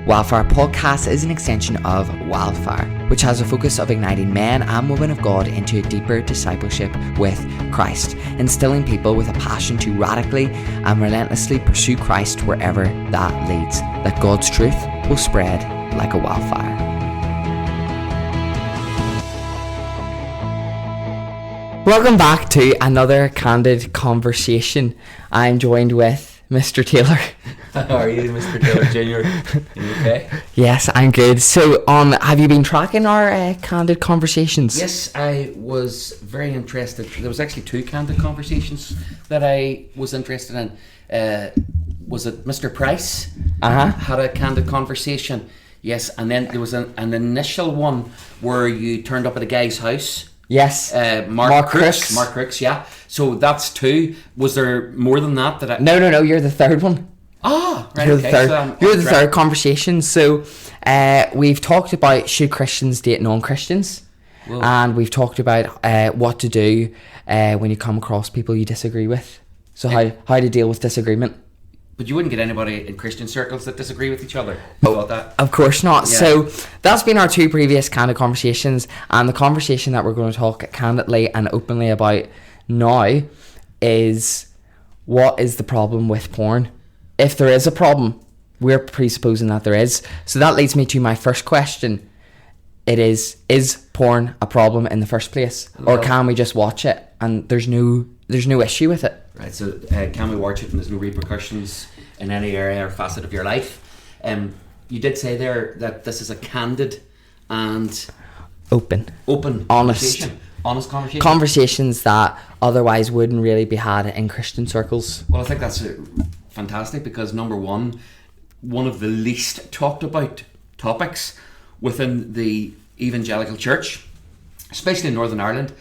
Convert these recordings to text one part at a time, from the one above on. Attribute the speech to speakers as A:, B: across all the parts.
A: Wildfire Podcast is an extension of Wildfire, which has a focus of igniting men and women of God into a deeper discipleship with Christ, instilling people with a passion to radically and relentlessly pursue Christ wherever that leads, that God's truth will spread like a wildfire. Welcome back to another Candid conversation. I'm joined with Mr. Taylor.
B: How are you, Mr. Taylor Jr.? You okay?
A: Yes, I'm good. So, have you been tracking our Candid conversations?
B: Yes, I was very interested. There was actually two Candid conversations that I was interested in. Was it Mr. Price? Had a Candid conversation. Yes, and then there was an initial one where you turned up at a guy's house.
A: Yes.
B: Mark Crooks. Mark Crooks, yeah. So that's two. Was there more than that?
A: No, you're the third one.
B: Ah, right.
A: You're
B: okay.
A: the third. You're the third conversation. So, we've talked about should Christians date non-Christians, and we've talked about what to do when you come across people you disagree with. So how to deal with disagreement.
B: But you wouldn't get anybody in Christian circles that disagree with each other.
A: Of course not.
B: Yeah.
A: So that's been our two previous Candid conversations, and the conversation that we're going to talk candidly and openly about now is what is the problem with porn? If there is a problem, we're presupposing that there is. So that leads me to my first question. It is porn a problem in the first place? Or can we just watch it and there's no issue with it?
B: Right, so can we watch it and there's no repercussions in any area or facet of your life? You did say there that this is a candid and
A: open
B: honest conversation.
A: Conversations that otherwise wouldn't really be had in Christian circles.
B: Well, I think that's fantastic because number one of the least talked about topics within the evangelical church, especially in Northern Ireland,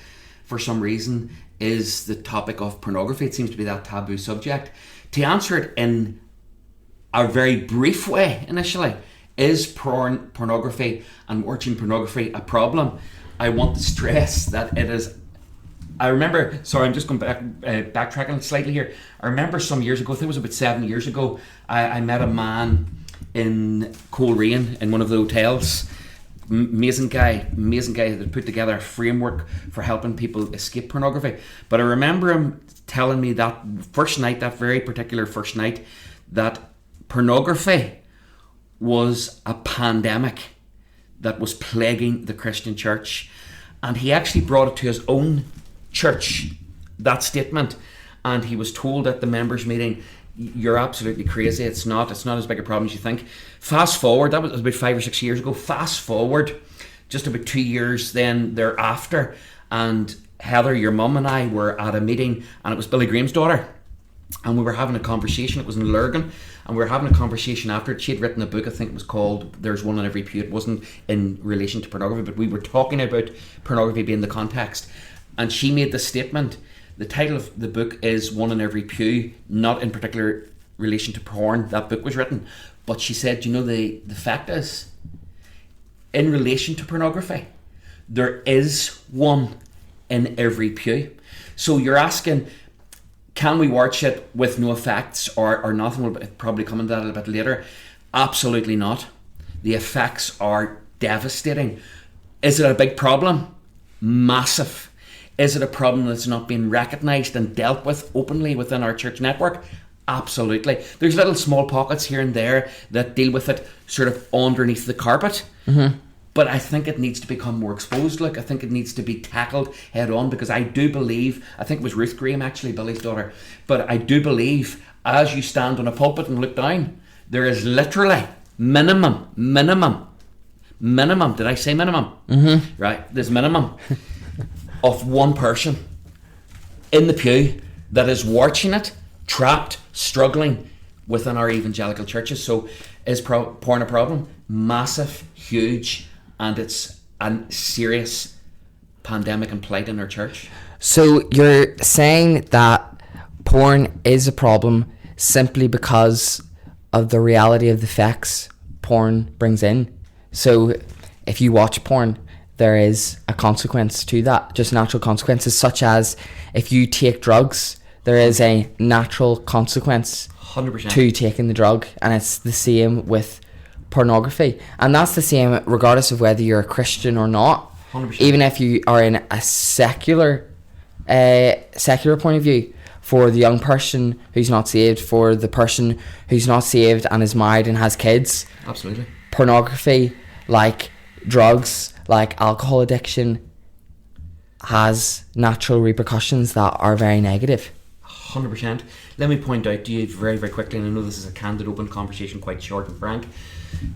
B: for some reason, is the topic of pornography. It seems to be that taboo subject. To answer it in a very brief way initially, is pornography and watching pornography a problem? I want to stress that it is. I remember, sorry, I'm just going back, backtracking slightly here. I remember some years ago, I think it was about 7 years ago, I met a man in Coleraine in one of the hotels. Amazing guy that put together a framework for helping people escape pornography. But I remember him telling me that very particular first night, that pornography was a pandemic that was plaguing the Christian church. And he actually brought it to his own church, that statement. And he was told at the members' meeting, you're absolutely crazy. It's not as big a problem as you think. Fast forward, that was about 5 or 6 years ago. Fast forward, just about 2 years then thereafter, and Heather, your mum, and I were at a meeting, and it was Billy Graham's daughter, and we were having a conversation. It was in Lurgan, and we were having a conversation after it. She had written a book, I think it was called There's One in Every Pew. It wasn't in relation to pornography, but we were talking about pornography being the context, and she made the statement. The title of the book is One in Every Pew, not in particular relation to porn. That book was written. But she said, the fact is, in relation to pornography, there is one in every pew. So you're asking, can we watch it with no effects or nothing? We'll probably come into that a little bit later. Absolutely not. The effects are devastating. Is it a big problem? Massive. Is it a problem that's not being recognised and dealt with openly within our church network? Absolutely. There's little small pockets here and there that deal with it sort of underneath the carpet. Mm-hmm. But I think it needs to become more exposed. I think it needs to be tackled head on, because I do believe, I think it was Ruth Graham actually, Billy's daughter, but I do believe as you stand on a pulpit and look down, there is literally minimum, did I say minimum? Mm-hmm. Right, there's minimum of one person in the pew that is watching it, trapped, struggling within our evangelical churches. So is porn a problem? Massive, huge, and it's a serious pandemic and plight in our church.
A: So you're saying that porn is a problem simply because of the reality of the effects porn brings in. So if you watch porn, there is a consequence to that, just natural consequences, such as if you take drugs, there is a natural consequence
B: 100%
A: to taking the drug, and it's the same with pornography, and that's the same regardless of whether you're a Christian or not.
B: 100%.
A: Even if you are in a secular point of view, for the young person who's not saved, for the person who's not saved and is married and has kids.
B: Absolutely.
A: Pornography, like drugs, like alcohol addiction, has natural repercussions that are very negative.
B: 100%. Let me point out to you very, very quickly, and I know this is a candid, open conversation, quite short and frank.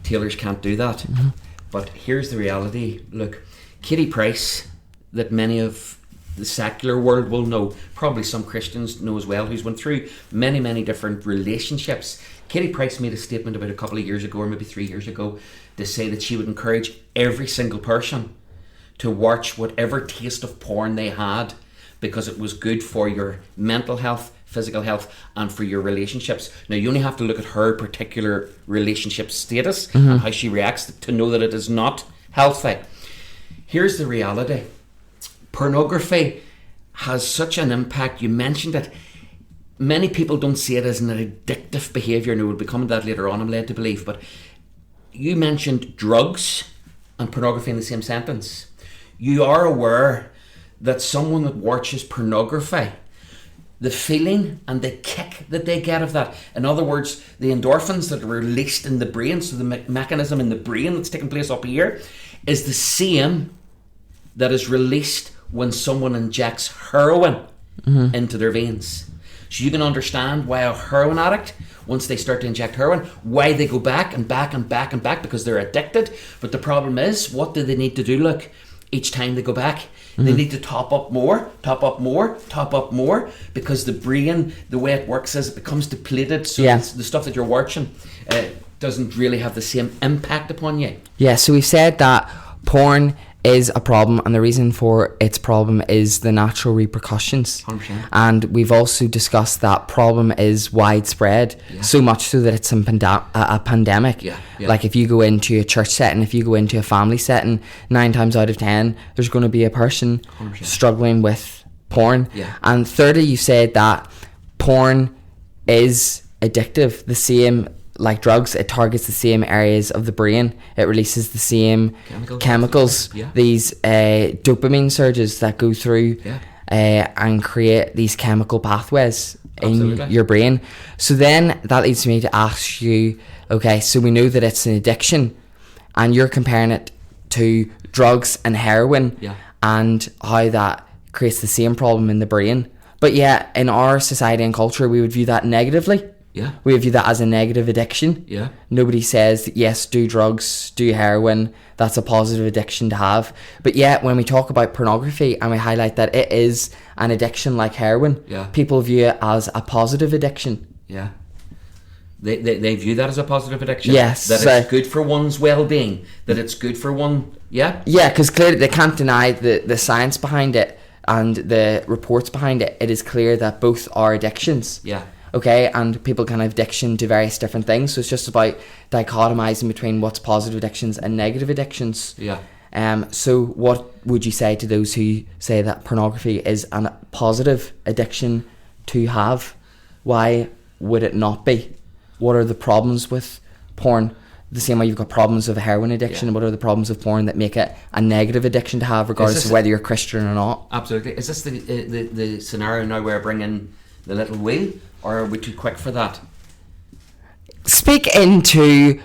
B: Tailors can't do that. Mm-hmm. But here's the reality. Look, Katie Price, that many of the secular world will know, probably some Christians know as well, who's went through many, many different relationships. Katie Price made a statement about a couple of years ago, or maybe 3 years ago, to say that she would encourage every single person to watch whatever taste of porn they had, because it was good for your mental health, physical health, and for your relationships. Now, you only have to look at her particular relationship status and how she reacts to know that it is not healthy. Here's the reality. Pornography has such an impact. You mentioned it. Many people don't see it as an addictive behaviour, and we'll be coming to that later on, I'm led to believe. But you mentioned drugs and pornography in the same sentence. You are aware that someone that watches pornography, the feeling and the kick that they get of that, in other words, the endorphins that are released in the brain, so the mechanism in the brain that's taking place up here, is the same that is released when someone injects heroin into their veins. So you can understand why a heroin addict, once they start to inject heroin, why they go back and back and back and back, because they're addicted. But the problem is, what do they need to do? Look, each time they go back, they need to top up more, because the brain, the way it works is it becomes depleted. So the stuff that you're watching doesn't really have the same impact upon you. Yeah,
A: so we've said that porn is a problem, and the reason for its problem is the natural repercussions.
B: 100%.
A: And we've also discussed that problem is widespread, so much so that it's a pandemic. Like if you go into a church setting, if you go into a family setting, 9 times out of 10 there's going to be a person
B: 100%.
A: Struggling with porn. And thirdly, you said that porn is addictive, the same like drugs. It targets the same areas of the brain. It releases the same chemicals. These dopamine surges that go through and create these chemical pathways in your brain. So then that leads me to ask you, okay, so we know that it's an addiction, and you're comparing it to drugs and heroin, and how that creates the same problem in the brain. But in our society and culture, we would view that negatively. We view that as a negative addiction. Nobody says that, yes, do drugs, do heroin, that's a positive addiction to have. But when we talk about pornography and we highlight that it is an addiction like heroin, people view it as a positive addiction.
B: They view that as a positive addiction.
A: Yes.
B: That it's good for one's well-being, that it's good for one.
A: Because clearly they can't deny the science behind it and the reports behind it. It is clear that both are addictions. Okay, and people can have addiction to various different things, so it's just about dichotomizing between what's positive addictions and negative addictions. So what would you say to those who say that pornography is a positive addiction to have? Why would it not be? What are the problems with porn? The same way you've got problems with heroin addiction, what are the problems of porn that make it a negative addiction to have, regardless of whether you're Christian or not?
B: Absolutely. Is this the scenario now where I bring in the little wheel? Or are we too quick for that?
A: Speak into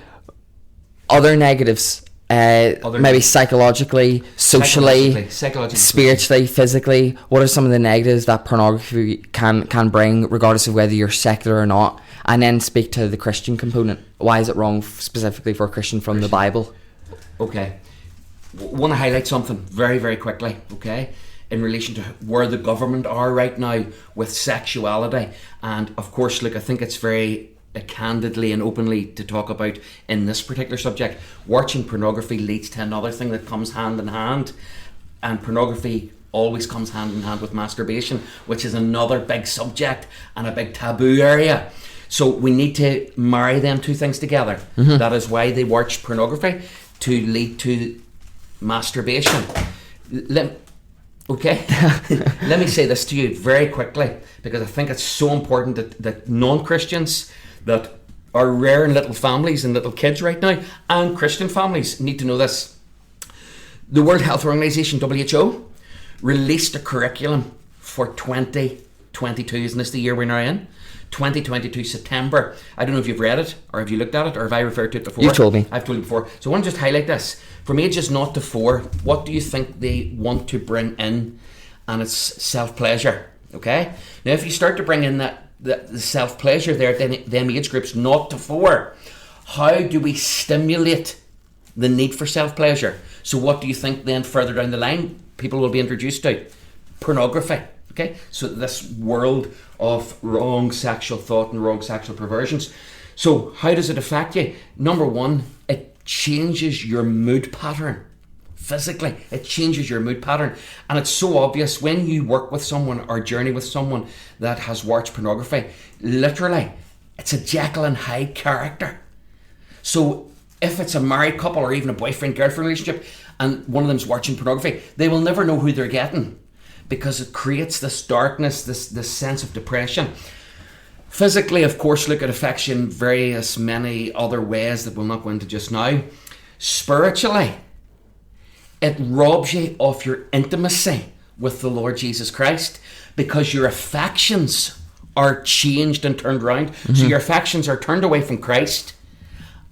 A: other negatives, maybe psychologically, socially, spiritually, physically. What are some of the negatives that pornography can bring, regardless of whether you're secular or not? And then speak to the Christian component. Why is it wrong specifically for a Christian from the Bible?
B: Okay. Want to highlight something very, very quickly, okay? In relation to where the government are right now with sexuality. And of course, look, I think it's very candidly and openly to talk about in this particular subject. Watching pornography leads to another thing that comes hand in hand, and pornography always comes hand in hand with masturbation, which is another big subject and a big taboo area. So we need to marry them two things together. That is why they watch pornography, to lead to masturbation. Okay, let me say this to you very quickly, because I think it's so important that non-Christians, that are rare in little families and little kids right now, and Christian families need to know this. The World Health Organization, WHO, released a curriculum for 2022. Isn't this the year we're now in? 2022 September. I don't know if you've read it or have you looked at it or have I referred to it before?
A: You've told me.
B: I've told you before. So I want to just highlight this. From ages 0 to 4, what do you think they want to bring in? And it's self-pleasure. Okay? Now if you start to bring in the self-pleasure there at them age groups 0 to 4, how do we stimulate the need for self-pleasure? So what do you think then further down the line people will be introduced to? Pornography. Okay, so this world of wrong sexual thought and wrong sexual perversions. So how does it affect you? Number one, it changes your mood pattern. Physically, it changes your mood pattern. And it's so obvious when you work with someone or journey with someone that has watched pornography. Literally, it's a Jekyll and Hyde character. So if it's a married couple or even a boyfriend-girlfriend relationship and one of them's watching pornography, they will never know who they're getting, because it creates this darkness, this sense of depression. Physically, of course, look, it affects you in various many other ways that we'll not go into just now. Spiritually, it robs you of your intimacy with the Lord Jesus Christ, because your affections are changed and turned around. Mm-hmm. So your affections are turned away from Christ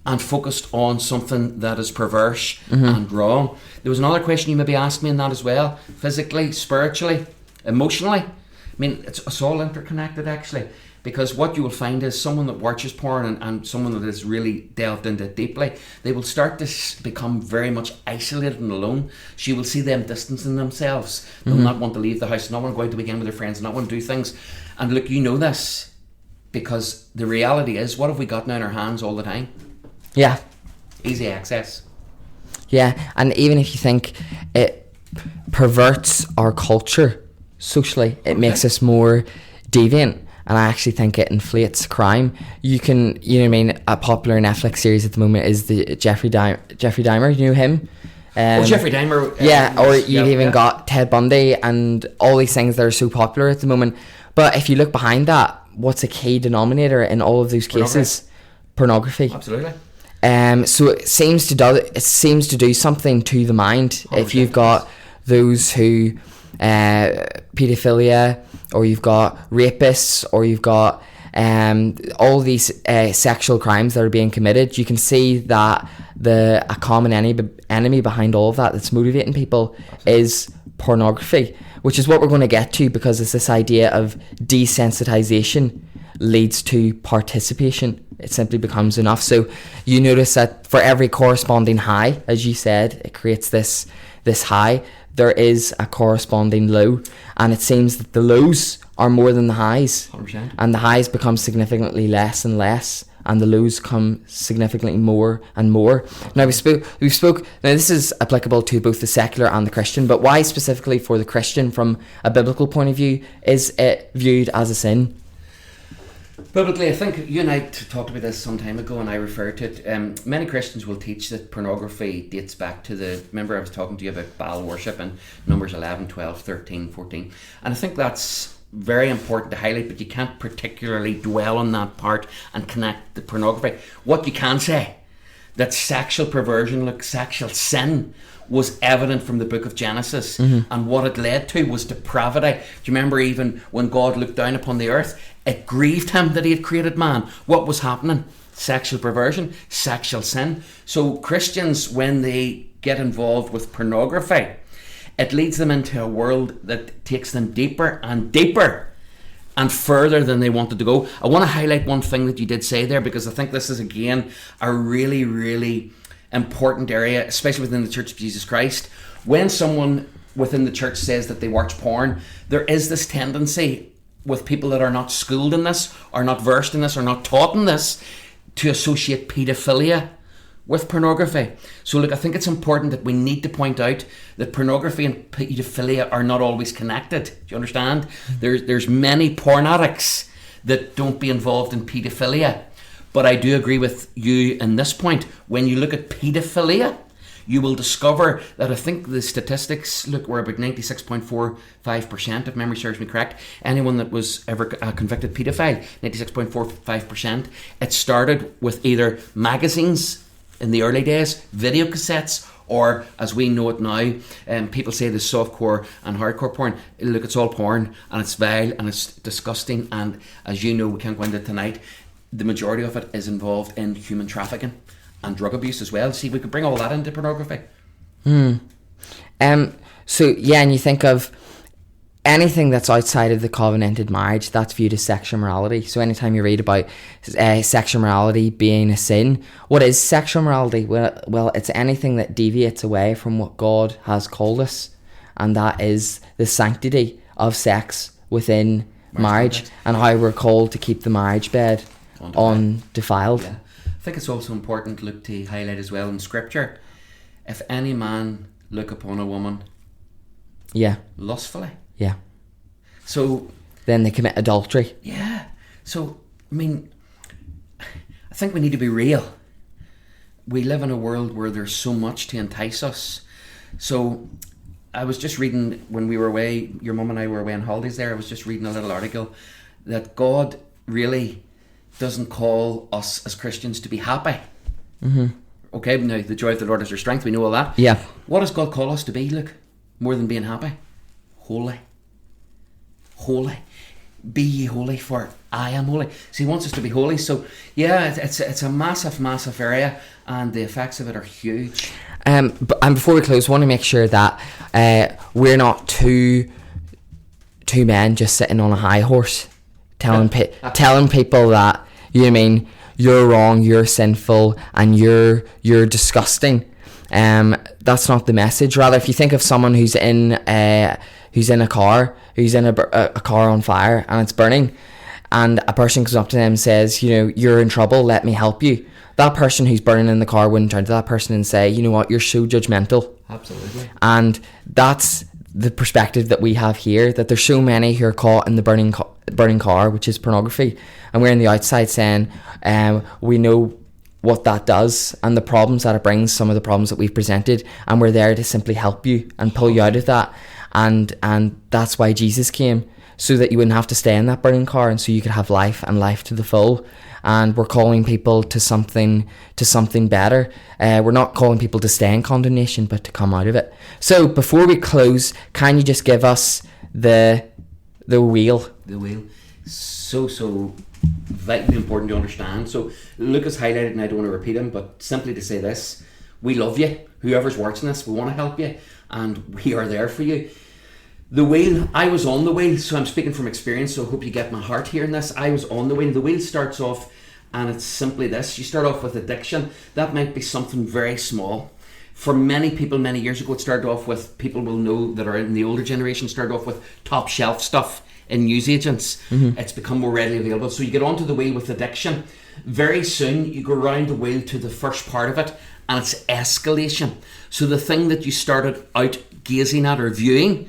B: and focused on something that is perverse and wrong. There was another question you maybe asked me in that as well. Physically, spiritually, emotionally. I mean, it's all interconnected actually, because what you will find is someone that watches porn and someone that has really delved into it deeply, they will start to become very much isolated and alone. So you will see them distancing themselves. They'll not want to leave the house, not want to go out the weekend with their friends, not want to do things. And look, you know this, because the reality is, what have we got now in our hands all the time?
A: Yeah.
B: Easy access.
A: Yeah, and even if you think it perverts our culture socially, it makes us more deviant, and I actually think it inflates crime. You can, you know what I mean, a popular Netflix series at the moment is the Jeffrey Dahmer, you know him?
B: Jeffrey Dahmer.
A: Or you've even got Ted Bundy and all these things that are so popular at the moment. But if you look behind that, what's a key denominator in all of those cases? Pornography.
B: Absolutely.
A: So it seems to do something to the mind. 100%. If you've got those who paedophilia, or you've got rapists, or you've got all these sexual crimes that are being committed, you can see that a common enemy behind all of that that's motivating people is pornography, which is what we're going to get to, because it's this idea of desensitization leads to participation. It simply becomes enough. So you notice that for every corresponding high, as you said, it creates this high, there is a corresponding low, and it seems that the lows are more than the highs.
B: 100%.
A: And the highs become significantly less and less, and the lows come significantly more and more. Now we spoke now this is applicable to both the secular and the Christian, but why specifically for the Christian from a biblical point of view is it viewed as a sin?
B: Biblically, I think you and I talked about this some time ago, and I referred to it. Many Christians will teach that pornography dates back to remember I was talking to you about Baal worship in Numbers 11, 12, 13, 14. And I think that's very important to highlight, but you can't particularly dwell on that part and connect the pornography. What you can say, that sexual perversion, sexual sin, was evident from the book of Genesis, and what it led to was depravity. Do you remember even when God looked down upon the earth, it grieved him that he had created man? What was happening? Sexual perversion, sexual sin. So Christians, when they get involved with pornography, it leads them into a world that takes them deeper and deeper and further than they wanted to go. I want to highlight one thing that you did say there, because I think this is, again, a really, really important area, especially within the Church of Jesus Christ. When someone within the church says that they watch porn, there is this tendency with people that are not schooled in this, are not versed in this, are not taught in this, to associate paedophilia with pornography. So look, I think it's important that we need to point out that pornography and paedophilia are not always connected. Do you understand? There's many porn addicts that don't be involved in paedophilia. But I do agree with you in this point. When you look at paedophilia, you will discover that I think the statistics, look, we're about 96.45%, if memory serves me correct. Anyone that was ever a convicted paedophile, 96.45%. It started with either magazines in the early days, video cassettes, or as we know it now, people say there's softcore and hardcore porn. Look, it's all porn, and it's vile and it's disgusting, and as you know, we can't go into it tonight, the majority of it is involved in human trafficking and drug abuse as well. See, we could bring all that into pornography.
A: So yeah, and you think of anything that's outside of the covenanted marriage, that's viewed as sexual morality. So anytime you read about sexual morality being a sin, what is sexual morality? Well, it's anything that deviates away from what God has called us, and that is the sanctity of sex within marriage and how we're called to keep the marriage bed undefiled.
B: Yeah. I think it's also important, look, to highlight as well in Scripture, if any man look upon a woman lustfully, so
A: then they commit adultery.
B: Yeah. So, I mean, I think we need to be real. We live in a world where there's so much to entice us. So, I was just reading when we were away, your mum and I were away on holidays there, I was just reading a little article that God really doesn't call us as Christians to be happy. Okay, now the joy of the Lord is our strength, we know all that.
A: Yeah.
B: What does God call us to be, look, more than being happy? Holy. Holy. Be ye holy, for I am holy. So he wants us to be holy. So yeah, it's a massive area, and the effects of it are huge.
A: And before we close, I want to make sure that we're not two men just sitting on a high horse telling people that, you know what I mean, you're wrong, you're sinful, and you're disgusting. That's not the message. Rather, if you think of someone who's in a car on fire and it's burning, and a person comes up to them and says, you know, you're in trouble, let me help you. That person who's burning in the car wouldn't turn to that person and say, you know what, you're so judgmental.
B: Absolutely.
A: And that's the perspective that we have here, that there's so many who are caught in the burning car, which is pornography, and we're on the outside saying, we know what that does and the problems that it brings, some of the problems that we've presented, and we're there to simply help you and pull you out of that. And that's why Jesus came, so that you wouldn't have to stay in that burning car, and so you could have life, and life to the full. And we're calling people to something better. We're not calling people to stay in condemnation, but to come out of it. So before we close, can you just give us the wheel?
B: The wheel. So vitally important to understand. So Lucas highlighted, and I don't want to repeat him, but simply to say this: we love you. Whoever's watching this, we want to help you, and we are there for you. The wheel, I was on the wheel, so I'm speaking from experience, so I hope you get my heart here in this. I was on the wheel. The wheel starts off, and it's simply this. You start off with addiction. That might be something very small. For many people, many years ago, it started off with, people will know that are in the older generation, started off with top shelf stuff in newsagents. It's become more readily available. So you get onto the wheel with addiction. Very soon, you go around the wheel to the first part of it, and it's escalation. So the thing that you started out gazing at or viewing,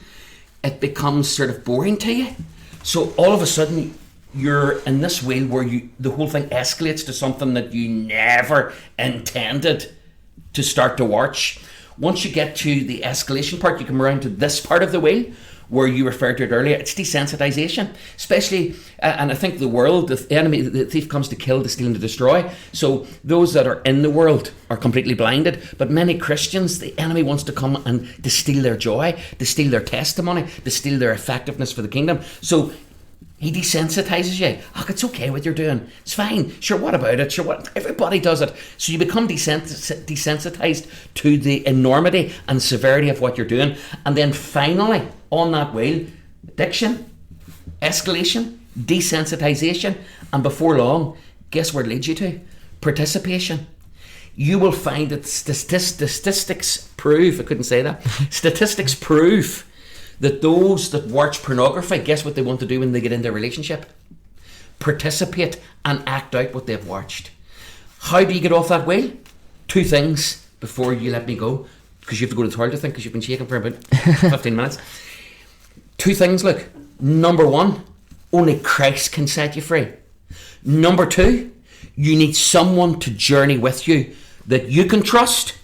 B: it becomes sort of boring to you. So all of a sudden, you're in this wheel where the whole thing escalates to something that you never intended to start to watch. Once you get to the escalation part, you come around to this part of the wheel where you referred to it earlier. It's desensitization, especially, and I think the world, the enemy, the thief comes to kill, to steal, and to destroy. So those that are in the world are completely blinded. But many Christians, the enemy wants to come and to steal their joy, to steal their testimony, to steal their effectiveness for the kingdom. So he desensitizes you. Oh, it's okay what you're doing. It's fine. Sure, what about it? Sure, what? Everybody does it. So you become desensitized to the enormity and severity of what you're doing. And then finally, on that wheel, addiction, escalation, desensitization, and before long, guess where it leads you to? Participation. You will find that statistics prove, I couldn't say that, statistics prove that those that watch pornography, guess what they want to do when they get into a relationship? Participate and act out what they've watched. How do you get off that wheel? Two things before you let me go, because you have to go to the toilet, I think, because you've been shaking for about 15 minutes. Two things, look. Number one, only Christ can set you free. Number two, you need someone to journey with you that you can trust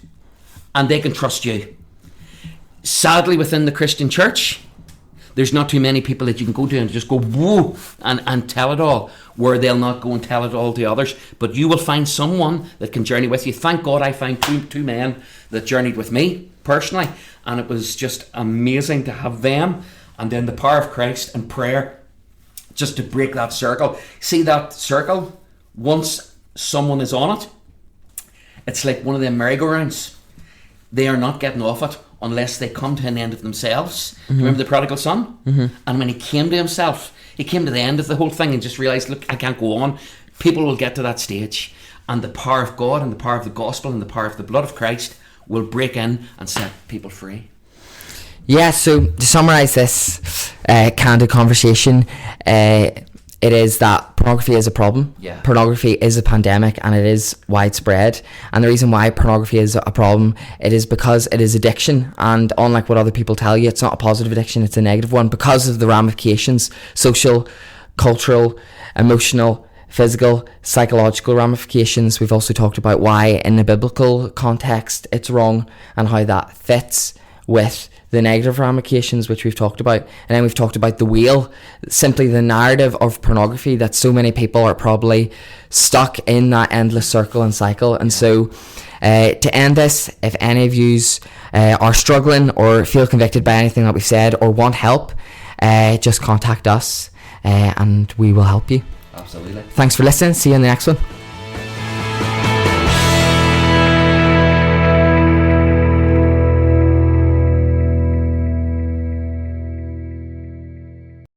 B: and they can trust you. Sadly, within the Christian church, there's not too many people that you can go to and just go, whoa, and tell it all, where they'll not go and tell it all to others. But you will find someone that can journey with you. Thank God I found two men that journeyed with me personally, and it was just amazing to have them, and then the power of Christ and prayer just to break that circle. See that circle? Once someone is on it, it's like one of them merry-go-rounds. They are not getting off it unless they come to an end of themselves. Remember the prodigal son? And when he came to himself, he came to the end of the whole thing and just realised, look, I can't go on. People will get to that stage, and the power of God and the power of the gospel and the power of the blood of Christ will break in and set people free.
A: Yeah, so to summarise this candid conversation, it is that pornography is a problem.
B: Yeah.
A: Pornography is a pandemic, and it is widespread. And the reason why pornography is a problem, it is because it is addiction. And unlike what other people tell you, it's not a positive addiction, it's a negative one, because of the ramifications, social, cultural, emotional, physical, psychological ramifications. We've also talked about why in the biblical context it's wrong, and how that fits with the negative ramifications, which we've talked about. And then we've talked about the wheel, simply the narrative of pornography, that so many people are probably stuck in that endless circle and cycle. And so to end this, if any of you are struggling or feel convicted by anything that we've said or want help, just contact us and we will help you.
B: Absolutely.
A: Thanks for listening. See you in the next one.